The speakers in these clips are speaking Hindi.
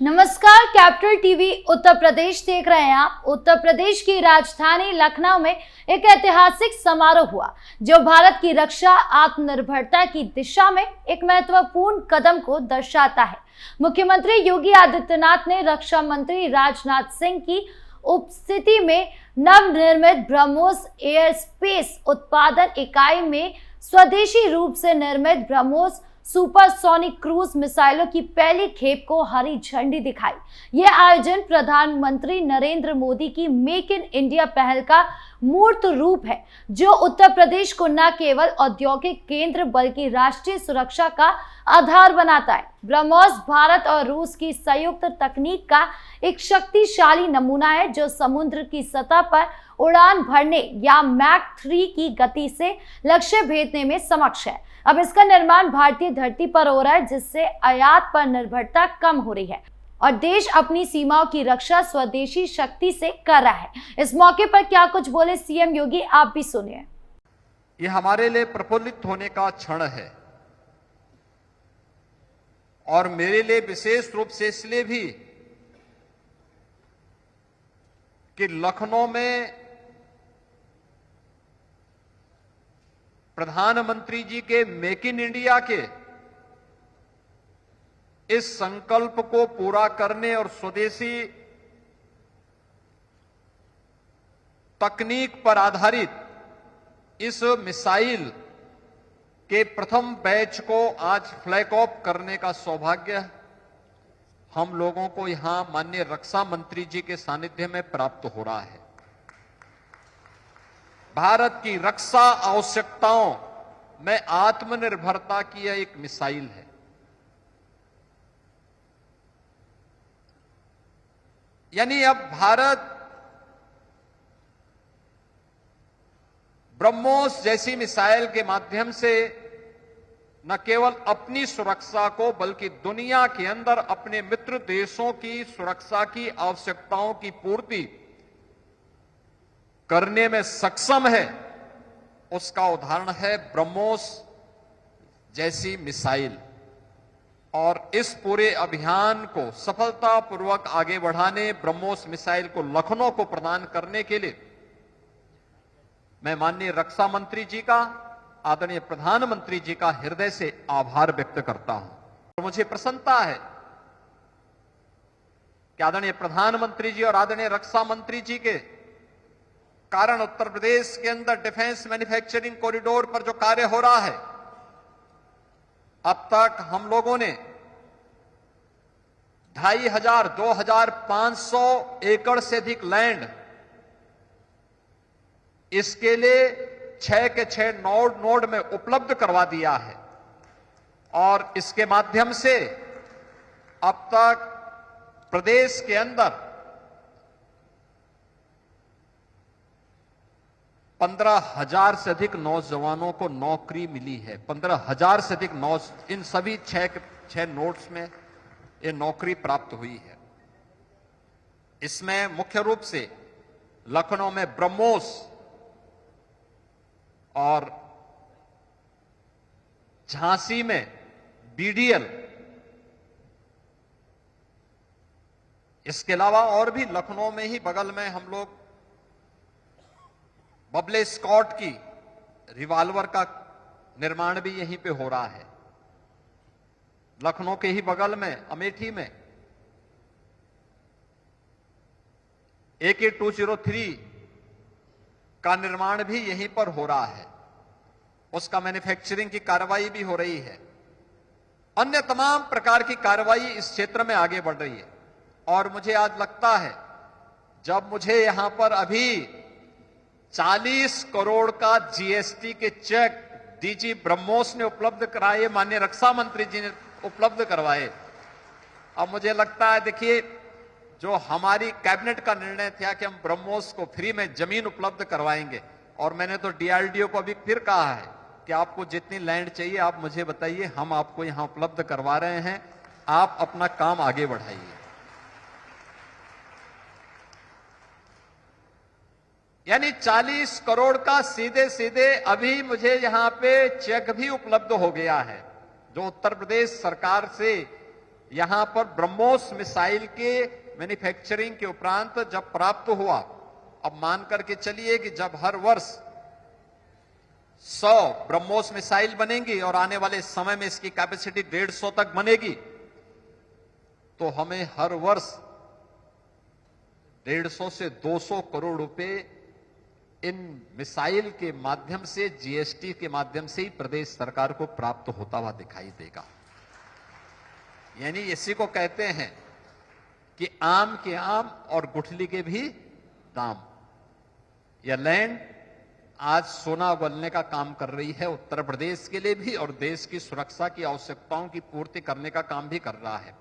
नमस्कार, कैपिटल टीवी उत्तर प्रदेश देख रहे हैं आप। उत्तर प्रदेश की राजधानी लखनऊ में एक ऐतिहासिक समारोह हुआ जो भारत की रक्षा आत्मनिर्भरता की दिशा में एक महत्वपूर्ण कदम को दर्शाता है। मुख्यमंत्री योगी आदित्यनाथ ने रक्षा मंत्री राजनाथ सिंह की उपस्थिति में नवनिर्मित ब्रह्मोस एयर स्पेस उत्पादन इकाई में स्वदेशी रूप से निर्मित ब्रह्मोस सुपरसोनिक क्रूज मिसाइलों की पहली खेप को हरी झंडी दिखाई। यह आयोजन प्रधानमंत्री नरेंद्र मोदी की मेक इन इंडिया पहल का मूर्त रूप है, जो उत्तर प्रदेश को न केवल औद्योगिक केंद्र बल्कि राष्ट्रीय सुरक्षा का आधार बनाता है। ब्रह्मोस भारत और रूस की संयुक्त तकनीक का एक शक्तिशाली नमूना है, जो समुद्र की सतह पर उड़ान भरने या मैक 3 की गति से लक्ष्य भेदने में सक्षम है। अब इसका निर्माण भारतीय धरती पर हो रहा है, जिससे आयात पर निर्भरता कम हो रही है और देश अपनी सीमाओं की रक्षा स्वदेशी शक्ति से कर रहा है। इस मौके पर क्या कुछ बोले सीएम योगी, आप भी सुनिए। ये हमारे लिए प्रफुल्लित होने का क्षण है और मेरे लिए विशेष रूप से इसलिए भी कि लखनऊ में प्रधानमंत्री जी के मेक इन इंडिया के इस संकल्प को पूरा करने और स्वदेशी तकनीक पर आधारित इस मिसाइल के प्रथम बैच को आज फ्लैग ऑफ करने का सौभाग्य हम लोगों को यहां माननीय रक्षा मंत्री जी के सानिध्य में प्राप्त हो रहा है। भारत की रक्षा आवश्यकताओं में आत्मनिर्भरता की यह एक मिसाइल है। यानी अब भारत ब्रह्मोस जैसी मिसाइल के माध्यम से न केवल अपनी सुरक्षा को बल्कि दुनिया के अंदर अपने मित्र देशों की सुरक्षा की आवश्यकताओं की पूर्ति करने में सक्षम है। उसका उदाहरण है ब्रह्मोस जैसी मिसाइल। और इस पूरे अभियान को सफलतापूर्वक आगे बढ़ाने, ब्रह्मोस मिसाइल को लखनऊ को प्रदान करने के लिए मैं माननीय रक्षा मंत्री जी का, आदरणीय प्रधानमंत्री जी का हृदय से आभार व्यक्त करता हूं। और मुझे प्रसन्नता है कि आदरणीय प्रधानमंत्री जी और आदरणीय रक्षा मंत्री जी के कारण उत्तर प्रदेश के अंदर डिफेंस मैन्युफैक्चरिंग कॉरिडोर पर जो कार्य हो रहा है, अब तक हम लोगों ने 2500-2500 एकड़ से अधिक लैंड इसके लिए 6 के 6 नोड में उपलब्ध करवा दिया है। और इसके माध्यम से अब तक प्रदेश के अंदर 15,000 से अधिक नौजवानों को नौकरी मिली है। 15,000 से अधिक इन सभी 6 नोड्स में ये नौकरी प्राप्त हुई है। इसमें मुख्य रूप से लखनऊ में ब्रह्मोस और झांसी में बीडीएल, इसके अलावा और भी लखनऊ में ही बगल में हम लोग बबले स्कॉट की रिवॉल्वर का निर्माण भी यहीं पे हो रहा है। लखनऊ के ही बगल में अमेठी में AK-203 का निर्माण भी यहीं पर हो रहा है। उसका मैन्युफैक्चरिंग की कार्रवाई भी हो रही है। अन्य तमाम प्रकार की कार्रवाई इस क्षेत्र में आगे बढ़ रही है। और मुझे आज लगता है, जब मुझे यहां पर अभी 40 करोड़ का जीएसटी के चेक डीजी ब्रह्मोस ने उपलब्ध कराए, माननीय रक्षा मंत्री जी ने उपलब्ध करवाए, अब मुझे लगता है, देखिए, जो हमारी कैबिनेट का निर्णय था कि हम ब्रह्मोस को फ्री में जमीन उपलब्ध करवाएंगे, और मैंने तो डीआरडीओ को अभी फिर कहा है कि आपको जितनी लैंड चाहिए आप मुझे बताइए, हम आपको यहां उपलब्ध करवा रहे हैं, आप अपना काम आगे बढ़ाइए। यानी 40 करोड़ का सीधे सीधे अभी मुझे यहां पे चेक भी उपलब्ध हो गया है, जो उत्तर प्रदेश सरकार से यहां पर ब्रह्मोस मिसाइल के मैन्युफैक्चरिंग के उपरांत जब प्राप्त हुआ, अब मान करके चलिए कि जब हर वर्ष 100 ब्रह्मोस मिसाइल बनेंगी और आने वाले समय में इसकी कैपेसिटी 150 तक बनेगी, तो हमें हर वर्ष 150 से 200 करोड़ रुपए इन मिसाइल के माध्यम से, जीएसटी के माध्यम से ही प्रदेश सरकार को प्राप्त होता हुआ दिखाई देगा। यानी इसी को कहते हैं कि आम के आम और गुठली के भी दाम। यह लैंड आज सोना उगलने का काम कर रही है, उत्तर प्रदेश के लिए भी और देश की सुरक्षा की आवश्यकताओं की पूर्ति करने का काम भी कर रहा है।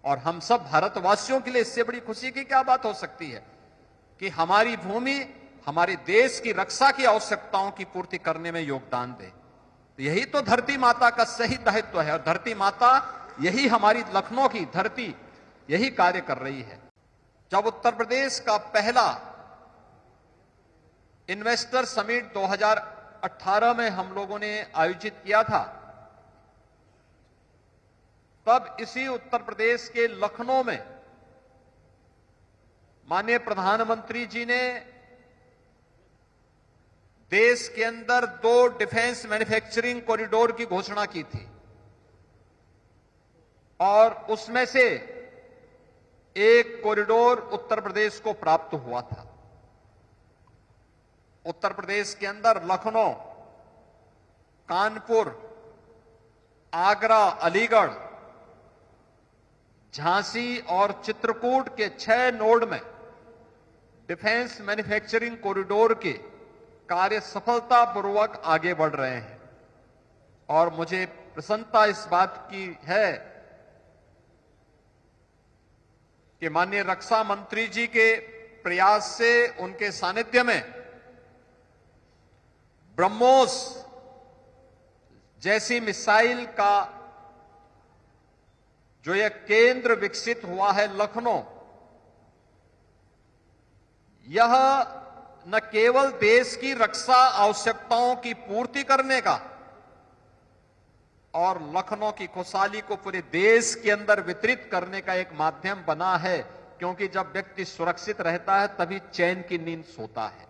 और हम सब भारतवासियों के लिए इससे बड़ी खुशी की क्या बात हो सकती है कि हमारी भूमि हमारे देश की रक्षा की आवश्यकताओं की पूर्ति करने में योगदान दे। तो यही तो धरती माता का सही दायित्व है, और धरती माता यही हमारी लखनऊ की धरती यही कार्य कर रही है। जब उत्तर प्रदेश का पहला इन्वेस्टर समिट 2018 में हम लोगों ने आयोजित किया था, तब इसी उत्तर प्रदेश के लखनऊ में माननीय प्रधानमंत्री जी ने देश के अंदर 2 डिफेंस मैन्युफैक्चरिंग कॉरिडोर की घोषणा की थी, और उसमें से एक कॉरिडोर उत्तर प्रदेश को प्राप्त हुआ था। उत्तर प्रदेश के अंदर लखनऊ, कानपुर, आगरा, अलीगढ़, झांसी और चित्रकूट के 6 नोड में डिफेंस मैन्युफैक्चरिंग कॉरिडोर के कार्य सफलतापूर्वक आगे बढ़ रहे हैं। और मुझे प्रसन्नता इस बात की है कि माननीय रक्षा मंत्री जी के प्रयास से, उनके सानिध्य में ब्रह्मोस जैसी मिसाइल का जो यह केंद्र विकसित हुआ है लखनऊ, यह न केवल देश की रक्षा आवश्यकताओं की पूर्ति करने का और लखनऊ की खुशहाली को पूरे देश के अंदर वितरित करने का एक माध्यम बना है, क्योंकि जब व्यक्ति सुरक्षित रहता है तभी चैन की नींद सोता है,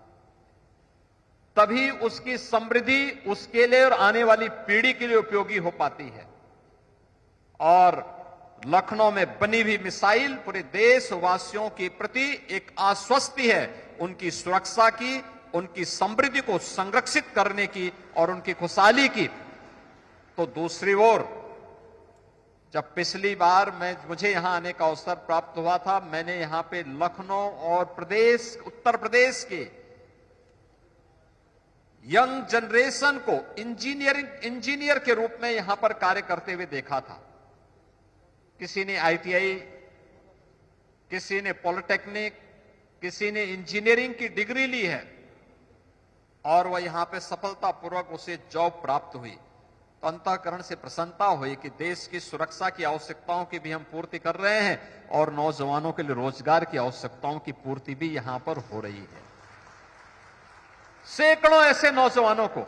तभी उसकी समृद्धि उसके लिए और आने वाली पीढ़ी के लिए उपयोगी हो पाती है। और लखनऊ में बनी हुई मिसाइल पूरे देशवासियों के प्रति एक आश्वस्ति है, उनकी सुरक्षा की, उनकी समृद्धि को संरक्षित करने की और उनकी खुशहाली की। तो दूसरी ओर जब पिछली बार मुझे यहां आने का अवसर प्राप्त हुआ था, मैंने यहां पे लखनऊ और उत्तर प्रदेश के यंग जनरेशन को इंजीनियर के रूप में यहां पर कार्य करते हुए देखा था। किसी ने आईटीआई, किसी ने पॉलिटेक्निक, किसी ने इंजीनियरिंग की डिग्री ली है और वह यहां पे सफलतापूर्वक उसे जॉब प्राप्त हुई। तो अंतःकरण से प्रसन्नता हुई कि देश की सुरक्षा की आवश्यकताओं की भी हम पूर्ति कर रहे हैं और नौजवानों के लिए रोजगार की आवश्यकताओं की पूर्ति भी यहां पर हो रही है। सैकड़ों ऐसे नौजवानों को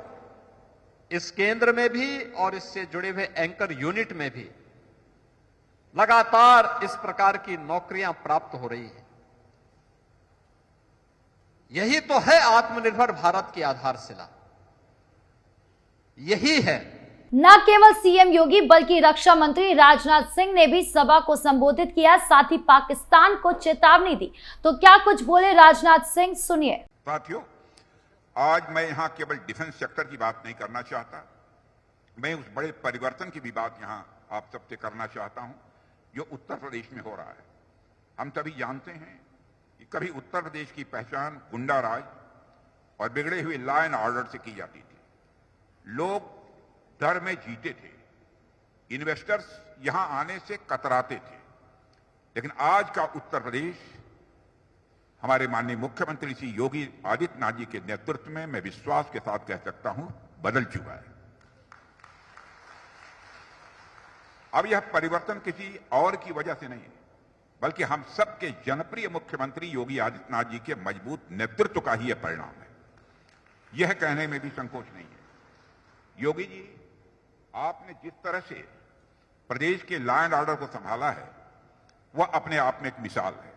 इस केंद्र में भी और इससे जुड़े हुए एंकर यूनिट में भी लगातार इस प्रकार की नौकरियां प्राप्त हो रही है। यही तो है आत्मनिर्भर भारत की आधारशिला, यही है। न केवल सीएम योगी बल्कि रक्षा मंत्री राजनाथ सिंह ने भी सभा को संबोधित किया, साथ ही पाकिस्तान को चेतावनी दी। तो क्या कुछ बोले राजनाथ सिंह, सुनिए। साथियों, आज मैं यहां केवल डिफेंस सेक्टर की बात नहीं करना चाहता, मैं उस बड़े परिवर्तन की भी बात यहां आप सबसे करना चाहता हूं जो उत्तर प्रदेश में हो रहा है। हम सभी जानते हैं कि कभी उत्तर प्रदेश की पहचान गुंडा राज और बिगड़े हुए लॉ एंड ऑर्डर से की जाती थी। लोग डर में जीते थे, इन्वेस्टर्स यहां आने से कतराते थे। लेकिन आज का उत्तर प्रदेश हमारे माननीय मुख्यमंत्री श्री योगी आदित्यनाथ जी के नेतृत्व में, मैं विश्वास के साथ कह सकता हूं, बदल चुका है। अब यह परिवर्तन किसी और की वजह से नहीं है, बल्कि हम सबके जनप्रिय मुख्यमंत्री योगी आदित्यनाथ जी के मजबूत नेतृत्व का ही यह परिणाम है। यह कहने में भी संकोच नहीं है। योगी जी, आपने जिस तरह से प्रदेश के लॉ एंड ऑर्डर को संभाला है, वह अपने आप में एक मिसाल है।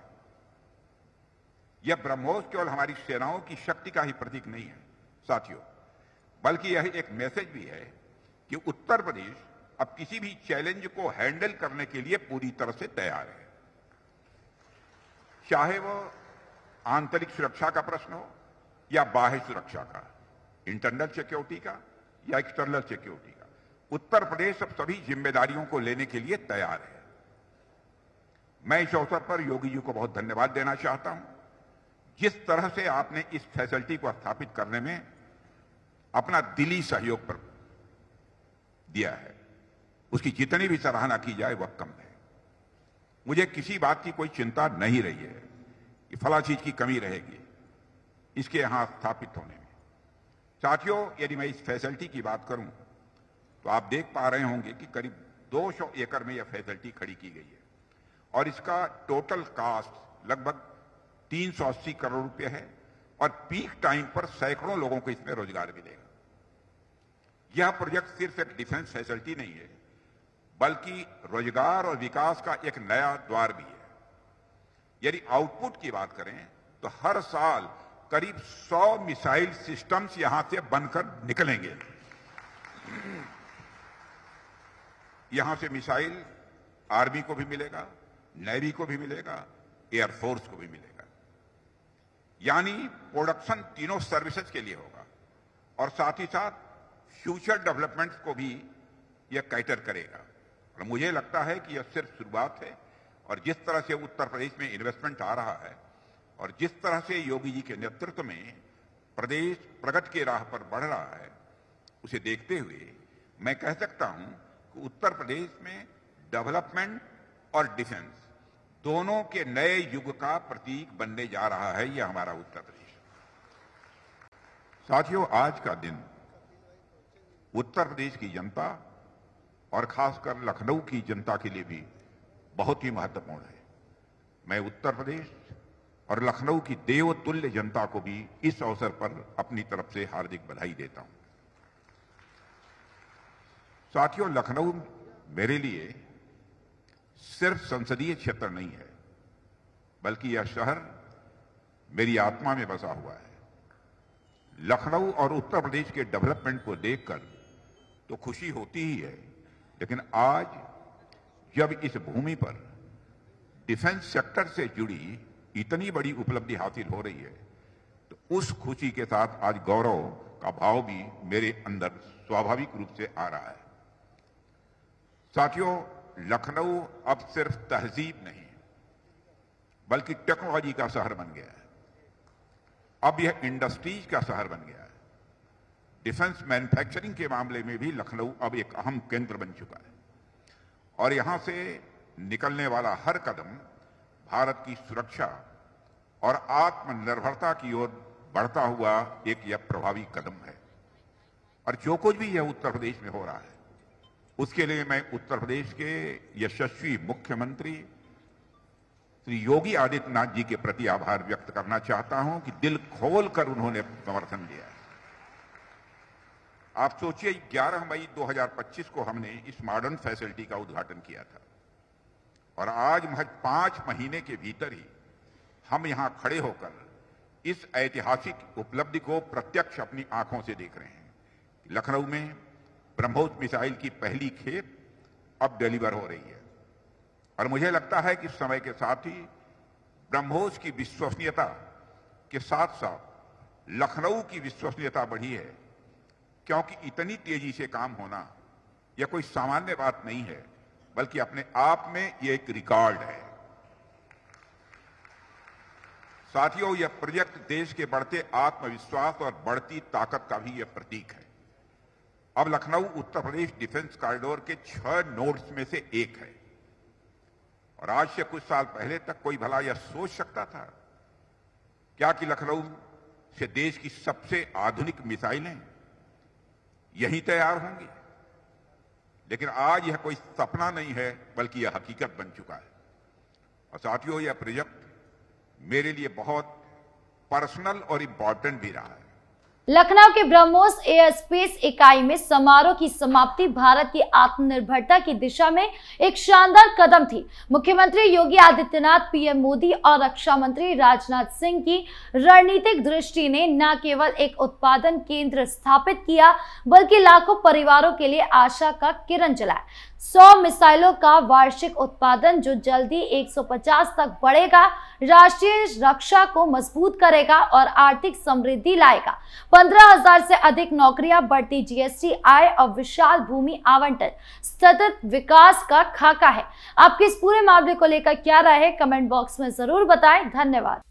यह ब्रह्मोस केवल हमारी सेनाओं की शक्ति का ही प्रतीक नहीं है साथियों, बल्कि यह एक मैसेज भी है कि उत्तर प्रदेश अब किसी भी चैलेंज को हैंडल करने के लिए पूरी तरह से तैयार है, चाहे वो आंतरिक सुरक्षा का प्रश्न हो या बाह्य सुरक्षा का, इंटरनल सिक्योरिटी का या एक्सटर्नल सिक्योरिटी का। उत्तर प्रदेश अब सभी जिम्मेदारियों को लेने के लिए तैयार है। मैं इस अवसर पर योगी जी को बहुत धन्यवाद देना चाहता हूं। जिस तरह से आपने इस फैसिलिटी को स्थापित करने में अपना दिली सहयोग पर दिया है, उसकी जितनी भी सराहना की जाए वह कम है। मुझे किसी बात की कोई चिंता नहीं रही है कि फला चीज की कमी रहेगी इसके यहां स्थापित होने में। साथियों, यदि मैं इस फैसिलिटी की बात करूं तो आप देख पा रहे होंगे कि करीब 200 एकड़ में यह फैसिलिटी खड़ी की गई है और इसका टोटल कॉस्ट लगभग 380 करोड़ रुपए है और पीक टाइम पर सैकड़ों लोगों को इसमें रोजगार मिलेगा। यह प्रोजेक्ट सिर्फ एक डिफेंस फैसिलिटी नहीं है, बल्कि रोजगार और विकास का एक नया द्वार भी है। यदि आउटपुट की बात करें तो हर साल करीब 100 मिसाइल सिस्टम्स यहां से बनकर निकलेंगे। यहां से मिसाइल आर्मी को भी मिलेगा, नेवी को भी मिलेगा, एयरफोर्स को भी मिलेगा। यानी प्रोडक्शन तीनों सर्विसेज के लिए होगा और साथ ही साथ फ्यूचर डेवलपमेंट्स को भी यह कैटर करेगा। और मुझे लगता है कि यह सिर्फ शुरुआत है और जिस तरह से उत्तर प्रदेश में इन्वेस्टमेंट आ रहा है और जिस तरह से योगी जी के नेतृत्व में प्रदेश प्रगति की राह पर बढ़ रहा है, उसे देखते हुए मैं कह सकता हूं कि उत्तर प्रदेश में डेवलपमेंट और डिफेंस दोनों के नए युग का प्रतीक बनने जा रहा है यह हमारा उत्तर प्रदेश। साथियों, आज का दिन उत्तर प्रदेश की जनता और खासकर लखनऊ की जनता के लिए भी बहुत ही महत्वपूर्ण है। मैं उत्तर प्रदेश और लखनऊ की देवतुल्य जनता को भी इस अवसर पर अपनी तरफ से हार्दिक बधाई देता हूं। साथियों, लखनऊ मेरे लिए सिर्फ संसदीय क्षेत्र नहीं है, बल्कि यह शहर मेरी आत्मा में बसा हुआ है। लखनऊ और उत्तर प्रदेश के डेवलपमेंट को देखकर तो खुशी होती ही है, लेकिन आज जब इस भूमि पर डिफेंस सेक्टर से जुड़ी इतनी बड़ी उपलब्धि हासिल हो रही है तो उस खुशी के साथ आज गौरव का भाव भी मेरे अंदर स्वाभाविक रूप से आ रहा है। साथियों, लखनऊ अब सिर्फ तहजीब नहीं बल्कि टेक्नोलॉजी का शहर बन गया है। अब यह इंडस्ट्रीज का शहर बन गया है। डिफेंस मैन्युफैक्चरिंग के मामले में भी लखनऊ अब एक अहम केंद्र बन चुका है और यहां से निकलने वाला हर कदम भारत की सुरक्षा और आत्मनिर्भरता की ओर बढ़ता हुआ एक यह प्रभावी कदम है। और जो कुछ भी यह उत्तर प्रदेश में हो रहा है उसके लिए मैं उत्तर प्रदेश के यशस्वी मुख्यमंत्री श्री योगी आदित्यनाथ जी के प्रति आभार व्यक्त करना चाहता हूं कि दिल खोलकर उन्होंने समर्थन दिया है। आप सोचिए, 11 मई 2025 को हमने इस मॉडर्न फैसिलिटी का उद्घाटन किया था और आज महज 5 महीने के भीतर ही हम यहां खड़े होकर इस ऐतिहासिक उपलब्धि को प्रत्यक्ष अपनी आंखों से देख रहे हैं। लखनऊ में ब्रह्मोस मिसाइल की पहली खेप अब डिलीवर हो रही है और मुझे लगता है कि समय के साथ ही ब्रह्मोस की विश्वसनीयता के साथ साथ लखनऊ की विश्वसनीयता बढ़ी है, क्योंकि इतनी तेजी से काम होना यह कोई सामान्य बात नहीं है, बल्कि अपने आप में यह एक रिकॉर्ड है। साथियों, यह प्रोजेक्ट देश के बढ़ते आत्मविश्वास और बढ़ती ताकत का भी यह प्रतीक है। अब लखनऊ उत्तर प्रदेश डिफेंस कॉरिडोर के 6 नोड्स में से एक है और आज से कुछ साल पहले तक कोई भला यह सोच सकता था क्या कि लखनऊ से देश की सबसे आधुनिक मिसाइलें यहीं तैयार होंगी? लेकिन आज यह कोई सपना नहीं है, बल्कि यह हकीकत बन चुका है। और साथियों, यह प्रोजेक्ट मेरे लिए बहुत पर्सनल और इंपॉर्टेंट भी रहा है। लखनऊ के ब्रह्मोस एयरस्पेस इकाई में समारोह की समाप्ति भारत की आत्मनिर्भरता की दिशा में एक शानदार कदम थी। मुख्यमंत्री योगी आदित्यनाथ, पीएम मोदी और रक्षा मंत्री राजनाथ सिंह की रणनीतिक दृष्टि ने न केवल एक उत्पादन केंद्र स्थापित किया, बल्कि लाखों परिवारों के लिए आशा का किरण जलाया। 100 मिसाइलों का वार्षिक उत्पादन जो जल्दी 150 तक बढ़ेगा, राष्ट्रीय रक्षा को मजबूत करेगा और आर्थिक समृद्धि लाएगा। 15,000 से अधिक नौकरियां, बढ़ती जीएसटी आय और विशाल भूमि आवंटन सतत विकास का खाका है। आपके इस पूरे मामले को लेकर क्या राय है, कमेंट बॉक्स में जरूर बताएं। धन्यवाद।